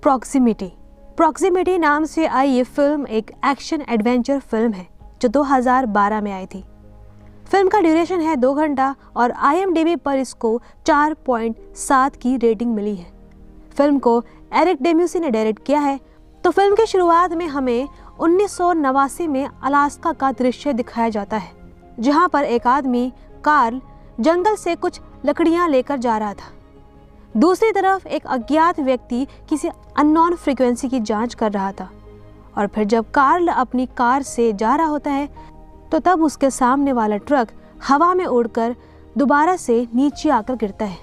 Proximity नाम से आई ये फिल्म एक एक्शन एडवेंचर फिल्म है जो 2012 में आई थी। फिल्म का ड्यूरेशन है 2 घंटा और IMDb पर इसको 4.7 की रेटिंग मिली है। फिल्म को एरिक डेम्यूसी ने डायरेक्ट किया है। तो फिल्म की शुरुआत में हमें 1989 में अलास्का का दृश्य दिखाया जाता है, जहां पर एक आदमी कार्ल जंगल से कुछ लकड़ियां लेकर जा रहा था। दूसरी तरफ एक अज्ञात व्यक्ति किसी अननोन फ्रीक्वेंसी की जांच कर रहा था और फिर जब कार्ल अपनी कार से जा रहा होता है तो तब उसके सामने वाला ट्रक हवा में उड़कर दोबारा से नीचे आकर गिरता है।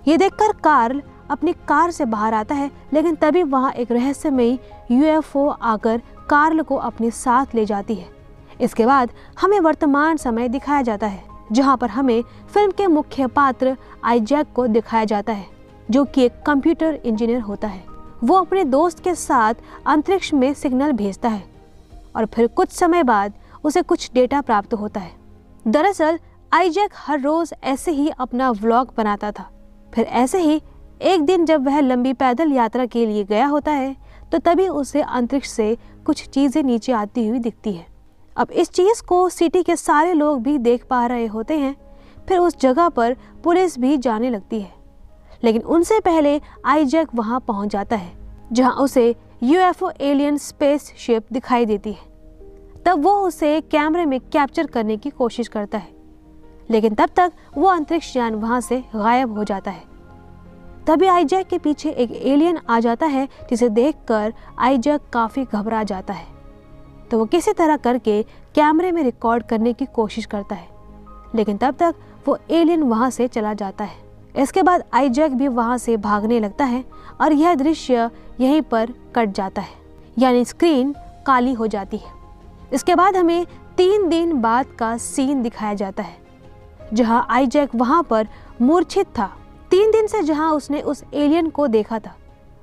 ये देखकर कार्ल अपनी कार से बाहर आता है, लेकिन तभी वहाँ एक रहस्यमयी UFO आकर कार्ल को अपने साथ ले जाती है। इसके बाद हमें वर्तमान समय दिखाया जाता है, जहाँ पर हमें फिल्म के मुख्य पात्र आइजैक को दिखाया जाता है, जो कि एक कंप्यूटर इंजीनियर होता है। वो अपने दोस्त के साथ अंतरिक्ष में सिग्नल भेजता है और फिर कुछ समय बाद उसे कुछ डेटा प्राप्त होता है। दरअसल आइजैक हर रोज ऐसे ही अपना व्लॉग बनाता था। फिर ऐसे ही एक दिन जब वह लंबी पैदल यात्रा के लिए गया होता है तो तभी उसे अंतरिक्ष से कुछ चीजें नीचे आती हुई दिखती है। अब इस चीज को सिटी के सारे लोग भी देख पा रहे होते हैं। फिर उस जगह पर पुलिस भी जाने लगती है, लेकिन उनसे पहले आइजैक वहां पहुंच जाता है, जहां उसे UFO एलियन स्पेसशिप दिखाई देती है। तब वो उसे कैमरे में कैप्चर करने की कोशिश करता है, लेकिन तब तक वो अंतरिक्ष यान वहां से गायब हो जाता है। तभी आइजैक के पीछे एक एलियन आ जाता है, जिसे देखकर आइजैक काफी घबरा जाता है। तो वो किसी तरह करके कैमरे में रिकॉर्ड करने की कोशिश करता है, लेकिन तब तक वो एलियन वहां से चला जाता है। इसके बाद आइजैक भी वहां से भागने लगता है और यह दृश्य यहीं पर कट जाता है, यानी स्क्रीन काली हो जाती है। इसके बाद हमें 3 दिन बाद का सीन दिखाया जाता है, जहां आइजैक वहां पर मूर्छित था। 3 दिन से जहां उसने उस एलियन को देखा था,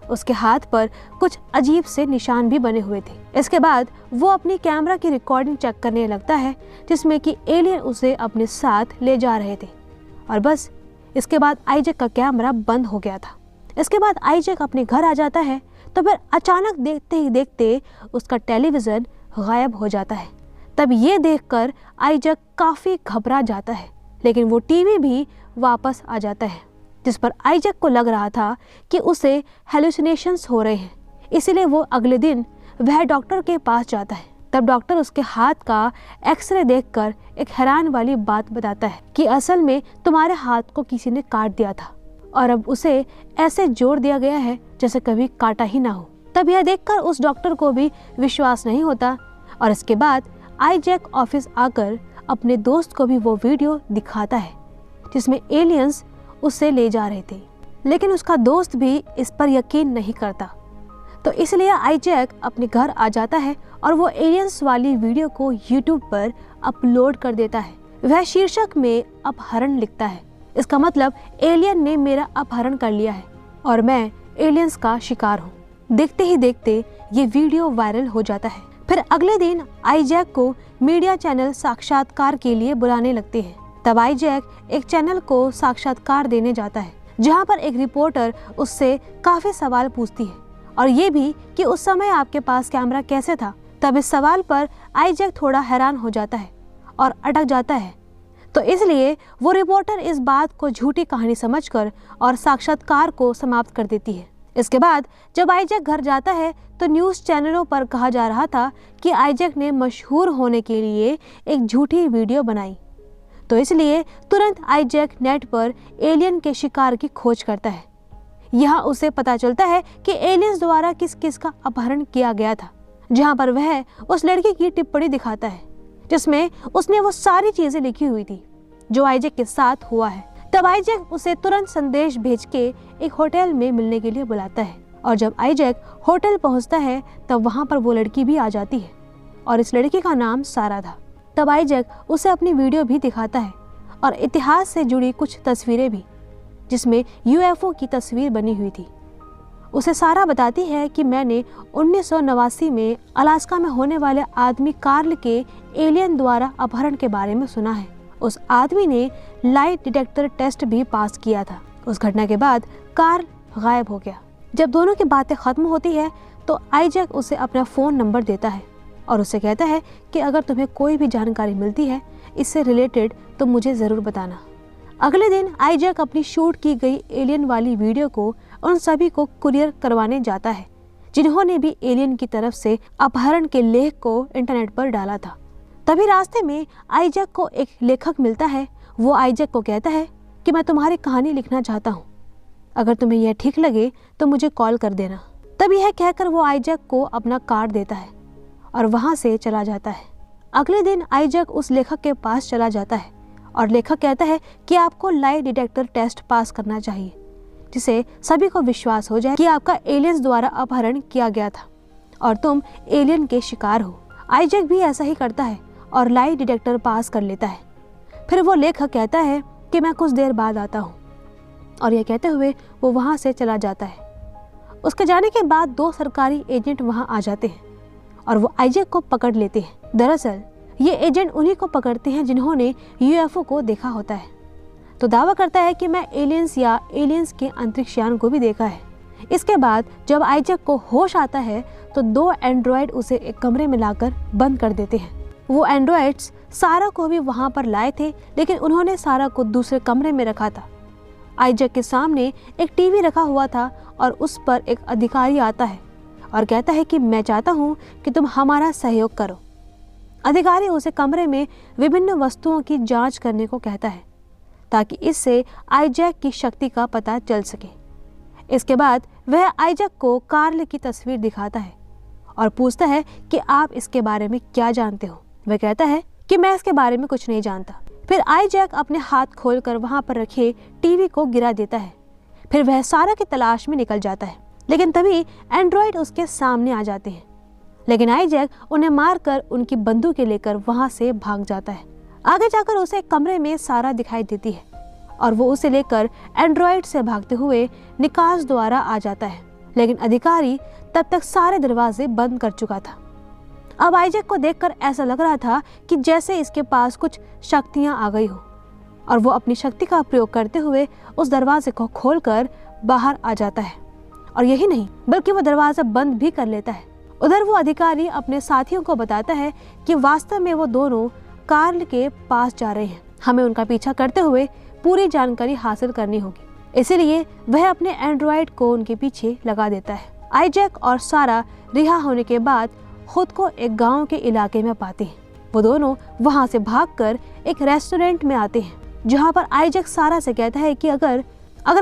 उसके हाथ पर कुछ अजीब से निशान भी बने हुए थे। इसके बाद वो अपनी कैमरा की रिकॉर्डिंग चेक करने लगता है, जिसमें कि एलियन उसे अपने साथ ले जा रहे थे। और बस इसके बाद आइजैक का कैमरा बंद हो गया था। इसके बाद आइजैक अपने घर आ जाता है, तो फिर अचानक देखते ही देखते उसका टेलीविज़न गायब हो जाता है। तब ये देखकर आइजैक काफ़ी घबरा जाता है, लेकिन वो टीवी भी वापस आ जाता है, जिस पर आइजैक को लग रहा था कि उसे हेलुसिनेशंस हो रहे हैं। इसीलिए वो अगले दिन वह डॉक्टर के पास जाता है। तब डॉक्टर उसके हाथ का एक्सरे देखकर एक हैरान वाली बात बताता है कि असल में तुम्हारे हाथ को किसी ने काट दिया था और अब उसे ऐसे जोड़ दिया गया है जैसे कभी काटा ही ना हो। तब यह देखकर उस डॉक्टर को भी विश्वास नहीं होता और इसके बाद आइजैक ऑफिस आकर अपने दोस्त को भी वो वीडियो दिखाता है जिसमें एलियंस उसे ले जा रहे थे, लेकिन उसका दोस्त भी इस पर यकीन नहीं करता। तो इसलिए आइजैक अपने घर आ जाता है और वो एलियंस वाली वीडियो को YouTube पर अपलोड कर देता है। वह शीर्षक में अपहरण लिखता है। इसका मतलब एलियन ने मेरा अपहरण कर लिया है और मैं एलियंस का शिकार हूँ। देखते ही देखते ये वीडियो वायरल हो जाता है। फिर अगले दिन आइजैक को मीडिया चैनल साक्षात्कार के लिए बुलाने लगते हैं। तब आइजैक एक चैनल को साक्षात्कार देने जाता है, जहाँ पर एक रिपोर्टर उससे काफी सवाल पूछती है और ये भी कि उस समय आपके पास कैमरा कैसे था। तब इस सवाल पर आइजैक थोड़ा हैरान हो जाता है और अटक जाता है। तो इसलिए वो रिपोर्टर इस बात को झूठी कहानी समझकर और साक्षात्कार को समाप्त कर देती है। इसके बाद जब आइजैक घर जाता है तो न्यूज़ चैनलों पर कहा जा रहा था कि आइजैक ने मशहूर होने के लिए एक झूठी वीडियो बनाई। तो इसलिए तुरंत आइजैक नेट पर एलियन के शिकार की खोज करता है। यहाँ उसे पता चलता है कि एलियंस द्वारा किस किस का अपहरण किया गया था, जहाँ पर वह उस लड़की की टिप्पणी दिखाता है जिसमें उसने वो सारी चीजें लिखी हुई थी जो आइजैक के साथ हुआ है। तब आइजैक उसे तुरंत संदेश भेज के एक होटल में मिलने के लिए बुलाता है और जब आइजैक होटल पहुंचता है तब वहां पर वो लड़की भी आ जाती है और इस लड़की का नाम सारा था। तब आइजैक उसे अपनी वीडियो भी दिखाता है और इतिहास से जुड़ी कुछ तस्वीरें भी, जिसमें UFO की तस्वीर बनी हुई थी। उसे सारा बताती है कि मैंने 1989 में अलास्का में होने वाले आदमी कार्ल के एलियन द्वारा अपहरण के बारे में सुना है। उस आदमी ने लाइट डिटेक्टर टेस्ट भी पास किया था। उस घटना के बाद कार्ल गायब हो गया। जब दोनों की बातें खत्म होती है तो आईजैक उसे अपना फ़ोन नंबर देता है और उसे कहता है कि अगर तुम्हें कोई भी जानकारी मिलती है इससे रिलेटेड तो मुझे ज़रूर बताना। अगले दिन आईजैक अपनी शूट की गई एलियन वाली वीडियो को उन सभी को कुरियर करवाने जाता है जिन्होंने भी एलियन की तरफ से अपहरण के लेख को इंटरनेट पर डाला था। तभी रास्ते में आईजैक को एक लेखक मिलता है। वो आईजैक को कहता है कि मैं तुम्हारी कहानी लिखना चाहता हूँ, अगर तुम्हें यह ठीक लगे तो मुझे कॉल कर देना। तब यह कहकर वो आईजैक को अपना कार्ड देता है और वहाँ से चला जाता है। अगले दिन आईजैक उस लेखक के पास चला जाता है और लेखक कहता है कि आपको लाई डिटेक्टर टेस्ट पास करना चाहिए जिससे सभी को विश्वास हो जाए कि आपका एलियंस द्वारा अपहरण किया गया था और तुम एलियन के शिकार हो। आईजैक भी ऐसा ही करता है और लाई डिटेक्टर पास कर लेता है। फिर वो लेखक कहता है कि मैं कुछ देर बाद आता हूँ और यह कहते हुए वो वहाँ से चला जाता है। उसके जाने के बाद 2 सरकारी एजेंट वहाँ आ जाते हैं और वो आईजैक को पकड़ लेते हैं। दरअसल ये एजेंट उन्हीं को पकड़ते हैं जिन्होंने यूएफओ को देखा होता है। तो दावा करता है कि मैं एलियंस या एलियंस के अंतरिक्ष यान को भी देखा है। इसके बाद जब आईजैक को होश आता है तो 2 एंड्रॉयड उसे एक कमरे में लाकर बंद कर देते हैं। वो एंड्रॉयड्स सारा को भी वहाँ पर लाए थे लेकिन उन्होंने सारा को दूसरे कमरे में रखा था। आईजैक के सामने एक टीवी रखा हुआ था और उस पर एक अधिकारी आता है और कहता है कि मैं चाहता हूँ कि तुम हमारा सहयोग करो। अधिकारी उसे कमरे में विभिन्न वस्तुओं की जांच करने को कहता है ताकि इससे आईजैक की शक्ति का पता चल सके। इसके बाद वह आईजैक को कार्ल की तस्वीर दिखाता है और पूछता है कि आप इसके बारे में क्या जानते हो। वह कहता है कि मैं इसके बारे में कुछ नहीं जानता। फिर आईजैक अपने हाथ खोलकर वहां पर रखे टीवी को गिरा देता है। फिर वह सारा की तलाश में निकल जाता है लेकिन तभी एंड्रॉयड उसके सामने आ जाते हैं लेकिन आईजैक उन्हें मारकर उनकी बंदूकें लेकर वहां से भाग जाता है। आगे जाकर उसे एक कमरे में सारा दिखाई देती है और वो उसे लेकर एंड्रॉयड से भागते हुए निकास द्वारा आ जाता है लेकिन अधिकारी तब तक सारे दरवाजे बंद कर चुका था। अब आईजैक को देखकर ऐसा लग रहा था कि जैसे इसके पास कुछ शक्तियां आ गई हो और वो अपनी शक्ति का प्रयोग करते हुए उस दरवाजे को खोलकर बाहर आ जाता है और यही नहीं बल्कि वो दरवाजा बंद भी कर लेता है। उधर वो अधिकारी अपने साथियों को बताता है कि वास्तव में वो दोनों कार्ल के पास जा रहे हैं, हमें उनका पीछा करते हुए पूरी जानकारी हासिल करनी होगी। इसीलिए वह अपने एंड्रॉयड को उनके पीछे लगा देता है। आईजैक और सारा रिहा होने के बाद खुद को एक गांव के इलाके में पाते हैं। वो दोनों वहां से भागकर एक रेस्टोरेंट में आते हैं जहां पर आईजैक सारा से कहता है कि अगर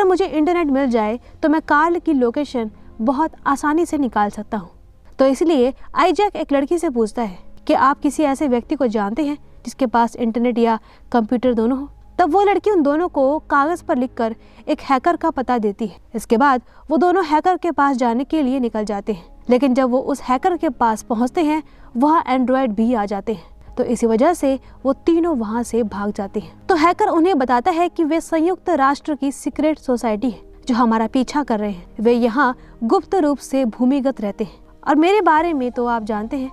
मुझे इंटरनेट मिल जाए तो मैं कार्ल की लोकेशन बहुत आसानी से निकाल सकता हूँ। तो इसलिए आईजैक एक लड़की से पूछता है कि आप किसी ऐसे व्यक्ति को जानते हैं जिसके पास इंटरनेट या कंप्यूटर दोनों हो। तब वो लड़की उन दोनों को कागज पर लिखकर एक हैकर का पता देती है। इसके बाद वो दोनों हैकर के पास जाने के लिए निकल जाते हैं लेकिन जब वो उस हैकर के पास पहुंचते हैं वहाँ एंड्रॉयड भी आ जाते हैं। तो इसी वजह से वो तीनों वहाँ से भाग जाते हैं। तो हैकर उन्हें बताता है कि वे संयुक्त राष्ट्र की सीक्रेट सोसाइटी है जो हमारा पीछा कर रहे हैं। वे यहाँ गुप्त रूप से भूमिगत रहते हैं और मेरे बारे में तो आप जानते हैं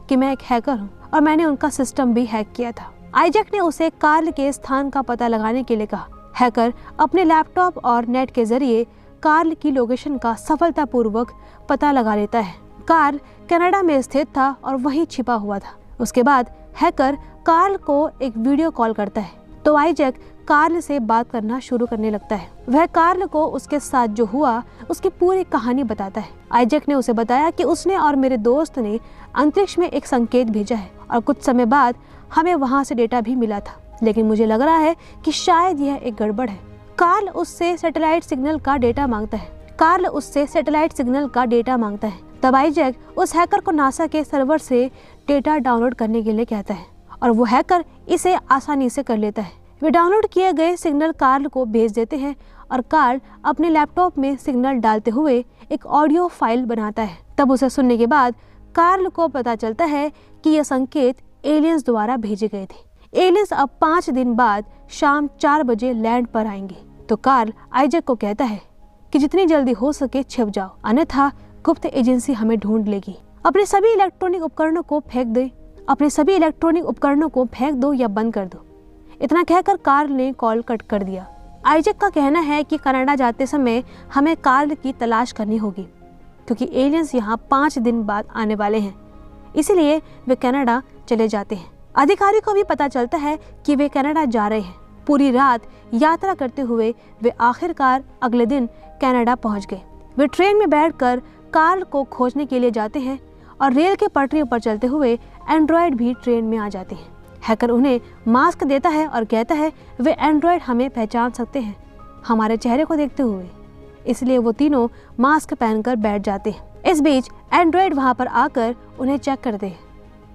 कि मैं एक हैकर हूँ और मैंने उनका सिस्टम भी हैक किया था। आईजैक ने उसे कार्ल के स्थान का पता लगाने के लिए कहा। हैकर अपने लैपटॉप और नेट के जरिए कार्ल की लोकेशन का सफलतापूर्वक पता लगा लेता है। कार्ल कनाडा में स्थित था और वहीं छिपा हुआ था। उसके बाद हैकर कार्ल को एक वीडियो कॉल करता है तो आईजैक कार्ल से बात करना शुरू करने लगता है। वह कार्ल को उसके साथ जो हुआ उसकी पूरी कहानी बताता है। आईजैक ने उसे बताया कि उसने और मेरे दोस्त ने अंतरिक्ष में एक संकेत भेजा है और कुछ समय बाद हमें वहां से डेटा भी मिला था लेकिन मुझे लग रहा है कि शायद यह एक गड़बड़ है। कार्ल उससे सैटेलाइट सिग्नल का डेटा मांगता है। तब आईजैक उस हैकर को नासा के सर्वर से डेटा डाउनलोड करने के लिए कहता है और वो हैकर इसे आसानी से कर लेता है। वे डाउनलोड किए गए सिग्नल कार्ल को भेज देते हैं और कार्ल अपने लैपटॉप में सिग्नल डालते हुए एक ऑडियो फाइल बनाता है। तब उसे सुनने के बाद कार्ल को पता चलता है कि यह संकेत एलियंस द्वारा भेजे गए थे। एलियंस अब 5 दिन बाद शाम 4 बजे लैंड पर आएंगे। तो कार्ल आईजैक को कहता है कि जितनी जल्दी हो सके छिप जाओ, अन्यथा गुप्त एजेंसी हमें ढूंढ लेगी। अपने सभी इलेक्ट्रॉनिक उपकरणों को फेंक दो या बंद कर दो। इतना कहकर कार्ल ने कॉल कट कर दिया। आइजैक का कहना है कि कनाडा जाते समय हमें कार्ल की तलाश करनी होगी क्योंकि एलियंस यहाँ 5 दिन बाद आने वाले हैं, इसीलिए वे कनाडा चले जाते हैं। अधिकारी को भी पता चलता है कि वे कनाडा जा रहे हैं। पूरी रात यात्रा करते हुए वे आखिरकार अगले दिन कनाडा पहुंच गए। वे ट्रेन में बैठकर कार्ल को खोजने के लिए जाते हैं और रेल के पटरियों पर चलते हुए एंड्रॉयड भी ट्रेन में आ जाते हैं। हैकर उन्हें मास्क देता है और कहता है वे एंड्रॉयड हमें पहचान सकते हैं हमारे चेहरे को देखते हुए, इसलिए वो तीनों मास्क पहनकर बैठ जाते हैं। इस बीच एंड्रॉयड वहां पर आकर उन्हें चेक करते हैं।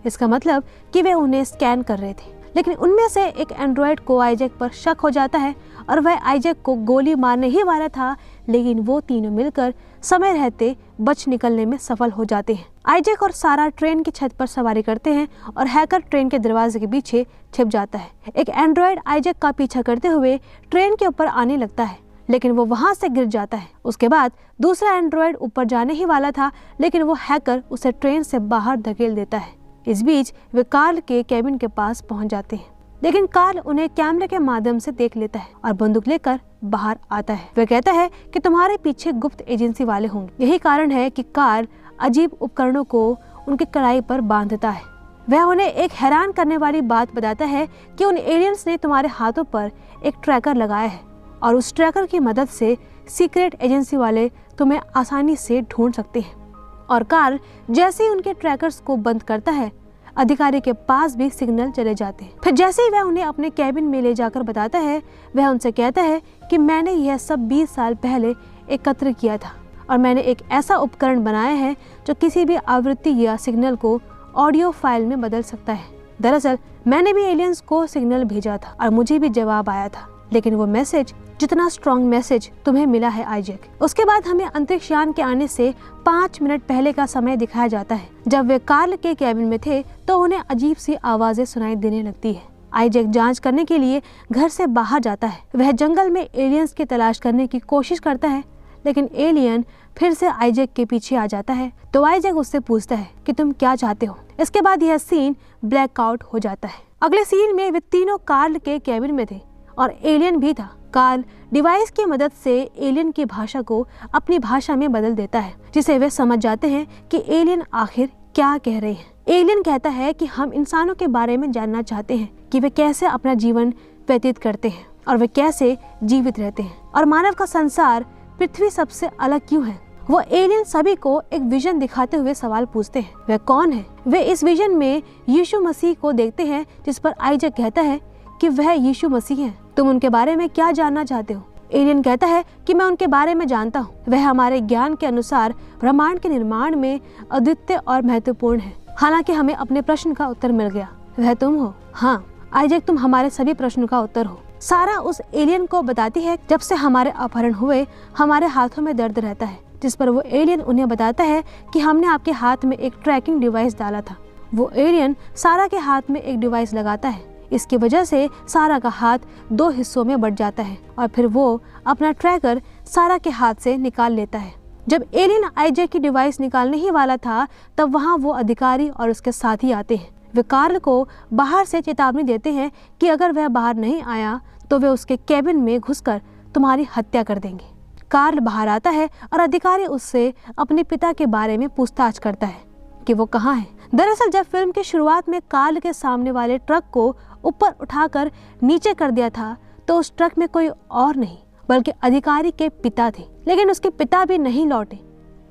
इसका मतलब कि वे उन्हें स्कैन कर रहे थे, लेकिन उनमें से एक एंड्रॉयड को आइजैक पर शक हो जाता है और वह आइजैक को गोली मारने ही वाला था, लेकिन वो तीनों मिलकर समय रहते बच निकलने में सफल हो जाते हैं। आइजैक और सारा ट्रेन की छत पर सवारी करते हैं और हैकर ट्रेन के दरवाजे के पीछे छिप जाता है। एक एंड्रॉयड आइजैक का पीछा करते हुए ट्रेन के ऊपर आने लगता है, लेकिन वो वहां से गिर जाता है। उसके बाद दूसरा एंड्रॉयड ऊपर जाने ही वाला था, लेकिन वो हैकर उसे ट्रेन से बाहर धकेल देता है। इस बीच वे कार्ल के केबिन के पास पहुंच जाते हैं, लेकिन कार्ल उन्हें कैमरे के माध्यम से देख लेता है और बंदूक लेकर बाहर आता है। वह कहता है कि तुम्हारे पीछे गुप्त एजेंसी वाले होंगे। यही कारण है कि कार्ल अजीब उपकरणों को उनकी कलाई पर बांधता है। वह उन्हें एक हैरान करने वाली बात बताता है कि उन एलियंस ने तुम्हारे हाथों पर एक ट्रैकर लगाया है और उस ट्रैकर की मदद से सीक्रेट एजेंसी वाले तुम्हें आसानी से ढूंढ सकते हैं। और कार्ल जैसे ही उनके ट्रैकर्स को बंद करता है, अधिकारी के पास भी सिग्नल चले जाते हैं। फिर जैसे ही वह उन्हें अपने कैबिन में ले जाकर बताता है, वह उनसे कहता है कि मैंने यह सब 20 साल पहले एकत्र किया था और मैंने एक ऐसा उपकरण बनाया है जो किसी भी आवृत्ति या सिग्नल को ऑडियो फाइल में बदल सकता है। दरअसल मैंने भी एलियंस को सिग्नल भेजा था और मुझे भी जवाब आया था, लेकिन वो मैसेज जितना स्ट्रॉन्ग मैसेज तुम्हें मिला है आइजैक। उसके बाद हमें अंतरिक्ष यान के आने से 5 मिनट पहले का समय दिखाया जाता है। जब वे कार्ल के कैबिन में थे तो उन्हें अजीब सी आवाजें सुनाई देने लगती है। आइजैक जांच करने के लिए घर से बाहर जाता है। वह जंगल में एलियंस की तलाश करने की कोशिश करता है, लेकिन एलियन फिर से आइजैक के पीछे आ जाता है। तो आइजैक उससे पूछता है कि तुम क्या चाहते हो। इसके बाद यह सीन ब्लैकआउट हो जाता है। अगले सीन में वे तीनों कार्ल के कैबिन में थे और एलियन भी था। कार्ल डिवाइस की मदद से एलियन की भाषा को अपनी भाषा में बदल देता है, जिसे वे समझ जाते हैं कि एलियन आखिर क्या कह रहे हैं। एलियन कहता है कि हम इंसानों के बारे में जानना चाहते हैं कि वे कैसे अपना जीवन व्यतीत करते हैं और वे कैसे जीवित रहते हैं और मानव का संसार पृथ्वी सबसे अलग क्यों है। वो एलियन सभी को एक विजन दिखाते हुए सवाल पूछते हैं, वह कौन है। वे इस विजन में यीशु मसीह को देखते हैं, जिस पर आइजैक कहता है कि वह यीशु मसीह है। तुम उनके बारे में क्या जानना चाहते हो। एलियन कहता है कि मैं उनके बारे में जानता हूँ। वह हमारे ज्ञान के अनुसार ब्रह्मांड के निर्माण में अद्वितीय और महत्वपूर्ण है। हालांकि हमें अपने प्रश्न का उत्तर मिल गया, वह तुम हो। हाँ आइजैक, तुम हमारे सभी प्रश्नों का उत्तर हो। सारा उस एलियन को बताती है जब से हमारे अपहरण हुए हमारे हाथों में दर्द रहता है, जिस पर वो एलियन उन्हें बताता है कि हमने आपके हाथ में एक ट्रैकिंग डिवाइस डाला था। वो एलियन सारा के हाथ में एक डिवाइस लगाता है। इसकी वजह से सारा का हाथ 2 हिस्सों में बट जाता है और फिर वो अपना ट्रैकर सारा के हाथ से निकाल लेता है। जब एलियन आइजैक की डिवाइस निकालने ही वाला था, तब वहाँ वो अधिकारी और उसके साथी आते हैं। वे कार्ल को बाहर से चेतावनी देते हैं कि अगर वह बाहर नहीं आया तो वे उसके कैबिन में घुसकर तुम्हारी हत्या कर देंगे। कार्ल बाहर आता है और अधिकारी उससे अपने पिता के बारे में पूछताछ करता है कि वो कहाँ है। दरअसल जब फिल्म की शुरुआत में कार्ल के सामने वाले ट्रक को ऊपर उठाकर नीचे कर दिया था, तो उस ट्रक में कोई और नहीं बल्कि अधिकारी के पिता थे। लेकिन उसके पिता भी नहीं लौटे,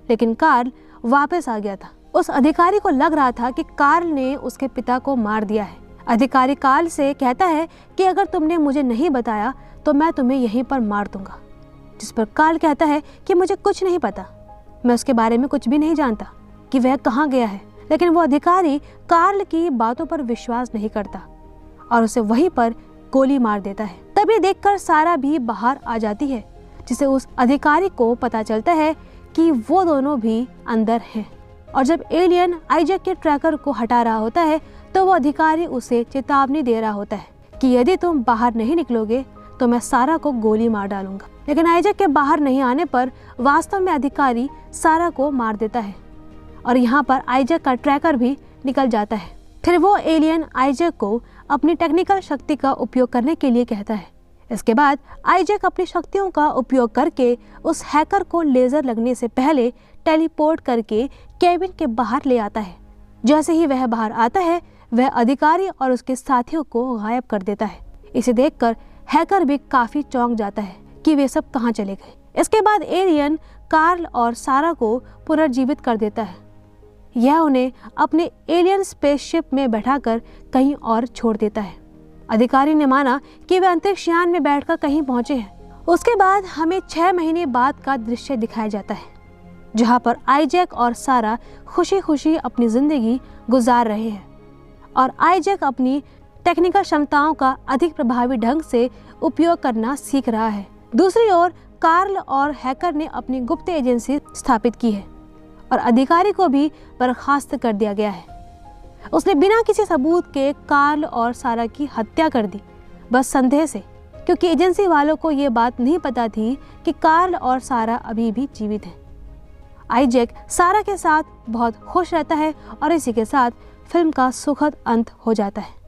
लेकिन कार्ल वापस आ गया था। उस अधिकारी को लग रहा था कि कार्ल ने उसके पिता को मार दिया है। अधिकारी कार्ल से कहता है कि अगर तुमने मुझे नहीं बताया तो मैं तुम्हें यहीं पर मार दूंगा, जिस पर कार्ल कहता है कि मुझे कुछ नहीं पता, मैं उसके बारे में कुछ भी नहीं जानता कि वह कहाँ गया है। लेकिन वो अधिकारी कार्ल की बातों पर विश्वास नहीं करता और उसे वहीं पर गोली मार देता है। तभी देखकर सारा भी बाहर आ जाती है, जिसे उस अधिकारी को पता चलता है कि वो दोनों भी अंदर हैं। और जब एलियन आइजैक के ट्रैकर को हटा रहा होता है, तो वो अधिकारी उसे चेतावनी दे रहा होता है कि यदि तुम बाहर नहीं निकलोगे तो मैं सारा को गोली मार डालूंगा। लेकिन आइजैक के बाहर नहीं आने पर वास्तव में अधिकारी सारा को मार देता है और यहाँ पर आइजैक का ट्रैकर भी निकल जाता है। फिर वो एलियन आइजैक को अपनी टेक्निकल शक्ति का उपयोग करने के लिए कहता है। इसके बाद आईजैक अपनी शक्तियों का उपयोग करके उस हैकर को लेजर लगने से पहले टेलीपोर्ट करके केबिन के बाहर ले आता है। जैसे ही वह बाहर आता है, वह अधिकारी और उसके साथियों को गायब कर देता है। इसे देखकर हैकर भी काफी चौंक जाता है कि वे सब कहाँ चले गए। इसके बाद एलियन कार्ल और सारा को पुनर्जीवित कर देता है। यह उन्हें अपने एलियन स्पेसशिप में बैठाकर कहीं और छोड़ देता है। अधिकारी ने माना कि वे अंतरिक्ष यान में बैठकर कहीं पहुंचे हैं। उसके बाद हमें 6 महीने बाद का दृश्य दिखाया जाता है, जहां पर आईजैक और सारा खुशी खुशी अपनी जिंदगी गुजार रहे हैं और आईजैक अपनी टेक्निकल क्षमताओं का अधिक प्रभावी ढंग से उपयोग करना सीख रहा है। दूसरी ओर कार्ल और हैकर ने अपनी गुप्त एजेंसी स्थापित की है और अधिकारी को भी बर्खास्त कर दिया गया है। उसने बिना किसी सबूत के कार्ल और सारा की हत्या कर दी, बस संदेह से, क्योंकि एजेंसी वालों को ये बात नहीं पता थी कि कार्ल और सारा अभी भी जीवित हैं। आईजैक सारा के साथ बहुत खुश रहता है और इसी के साथ फिल्म का सुखद अंत हो जाता है।